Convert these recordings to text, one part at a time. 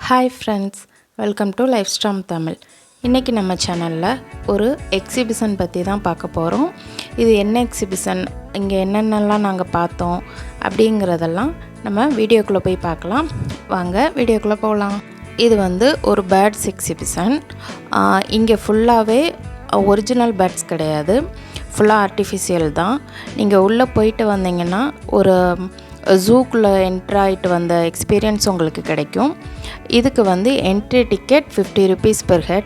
Hi friends, welcome to LifeStorm Tamil. இன்னைக்கு நம்ம சேனல்ல ஒரு எக்ஸிபிஷன் பத்தி தான் பார்க்க போறோம். இது என்ன எக்ஸிபிஷன், இங்க என்னென்னலாம் நாங்க பார்த்தோம் அப்படிங்கறதெல்லாம் நம்ம வீடியோக்குள்ள போய் பார்க்கலாம். வாங்க வீடியோக்குள்ள போலாம். இது வந்து ஒரு பேர்ட்ஸ் எக்ஸிபிஷன். இங்க ஃபுல்லாவே ஒரிஜினல் பேர்ட்ஸ் கிடையாது. ஃபுல்லா ஆர்ட்டிஃபிஷியல் தான். நீங்க உள்ள போயிட்டு வந்தீங்கன்னா ஒரு ஜூக்குள்ள என்டர் ஆயிட்டு வந்த எக்ஸ்பீரியன்ஸ் உங்களுக்கு கிடைக்கும். இதுக்கு வந்து entry ticket 50 rupees per head.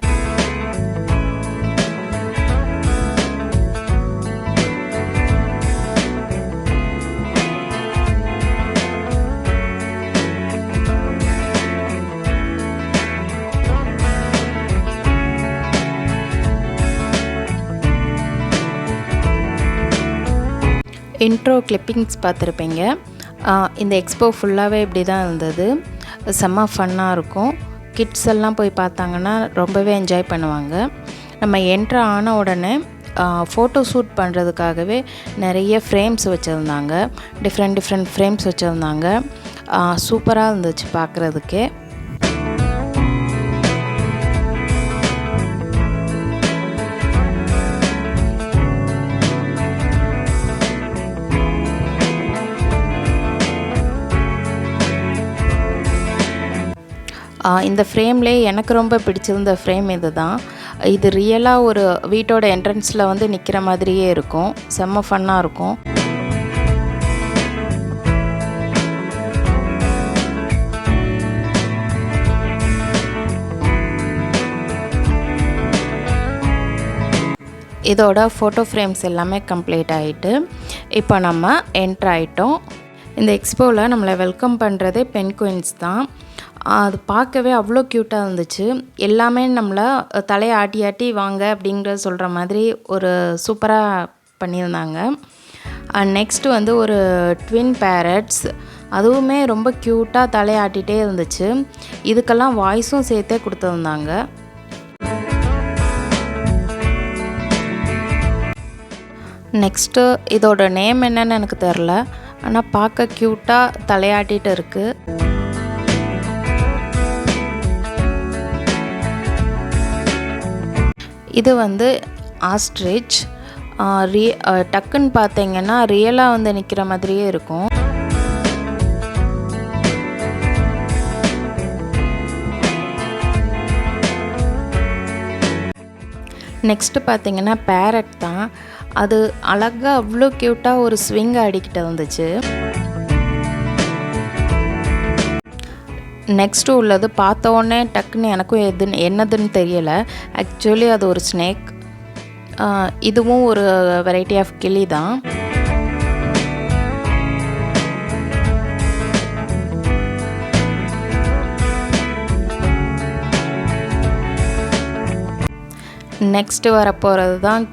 Intro clippings பார்த்துருப்பீங்க. இந்த எக்ஸ்போ ஃபுல்லாகவே இப்படி தான் இருந்தது. செம்ம ஃபன்னாக இருக்கும். கிட்ஸ் எல்லாம் போய் பார்த்தாங்கன்னா ரொம்பவே என்ஜாய் பண்ணுவாங்க. நம்ம என்ட்ரு ஆன உடனே ஃபோட்டோ ஷூட் பண்ணுறதுக்காகவே நிறைய ஃப்ரேம்ஸ் வச்சுருந்தாங்க. டிஃப்ரெண்ட் ஃப்ரேம்ஸ் வச்சுருந்தாங்க. சூப்பராக இருந்துச்சு பார்க்குறதுக்கே. இந்த ஃப்ரேம்லே எனக்கு ரொம்ப பிடிச்சிருந்த ஃப்ரேம் இது தான். இது ரியலாக ஒரு வீட்டோட என்ட்ரன்ஸில் வந்து நிற்கிற மாதிரியே இருக்கும். செம்ம ஃபன்னாக இருக்கும். இதோட ஃபோட்டோ ஃப்ரேம்ஸ் எல்லாமே கம்ப்ளீட் ஆகிட்டு இப்போ நம்ம என்ட்ரு ஆகிட்டோம். இந்த எக்ஸ்போவில் நம்மளை வெல்கம் பண்ணுறதே பென் குயின்ஸ் தான். அது பார்க்கவே அவ்வளோ க்யூட்டாக இருந்துச்சு. எல்லாமே நம்மளை தலையை ஆட்டி வாங்க அப்படிங்கிற சொல்கிற மாதிரி ஒரு சூப்பராக பண்ணியிருந்தாங்க. நெக்ஸ்ட்டு வந்து ஒரு ட்வின் பேரட்ஸ், அதுவுமே ரொம்ப க்யூட்டாக தலையை ஆட்டிகிட்டே இருந்துச்சு. இதுக்கெல்லாம் வாய்ஸும் சேர்த்தே கொடுத்துருந்தாங்க. நெக்ஸ்ட்டு இதோட நேம் என்னன்னு எனக்கு தெரில, ஆனால் பார்க்க க்யூட்டாக தலையாட்டிகிட்டு இருக்குது. இது வந்து ஆஸ்ட்ரிச். டக்குன்னு பார்த்தீங்கன்னா ரியலாக வந்து நிற்கிற மாதிரியே இருக்கும். நெக்ஸ்ட்டு பார்த்தீங்கன்னா பேரட் தான். அது அழகாக அவ்வளோ க்யூட்டாக ஒரு ஸ்விங் ஆடிக்கிட்டு இருந்துச்சு. நெக்ஸ்ட்டு உள்ளது பார்த்த உடனே டக்குன்னு எனக்கும் என்னதுன்னு தெரியலை. ஆக்சுவலி அது ஒரு ஸ்னேக். இதுவும் ஒரு வெரைட்டி ஆஃப் கிளி தான். நெக்ஸ்ட்டு வரப்போகிறது தான்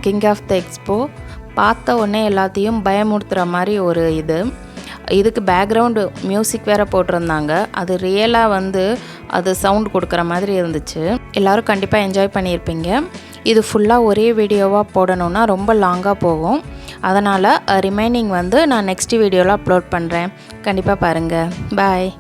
கிங் ஆஃப் த எக்ஸ்போ. பார்த்த உடனே எல்லாத்தையும் பயமுறுத்துகிற மாதிரி ஒரு இதுக்கு பேக்ரவுண்டு மியூசிக் வேறு போட்டிருந்தாங்க. அது ரியலாக வந்து அது சவுண்ட் கொடுக்குற மாதிரி இருந்துச்சு. எல்லோரும் கண்டிப்பாக என்ஜாய் பண்ணியிருப்பீங்க. இது ஃபுல்லாக ஒரே வீடியோவாக போடணுன்னா ரொம்ப லாங்காக போகும். அதனால் ரிமைனிங் வந்து நான் நெக்ஸ்ட் வீடியோவில் அப்லோட் பண்ணுறேன். கண்டிப்பாக பாருங்கள். பாய்.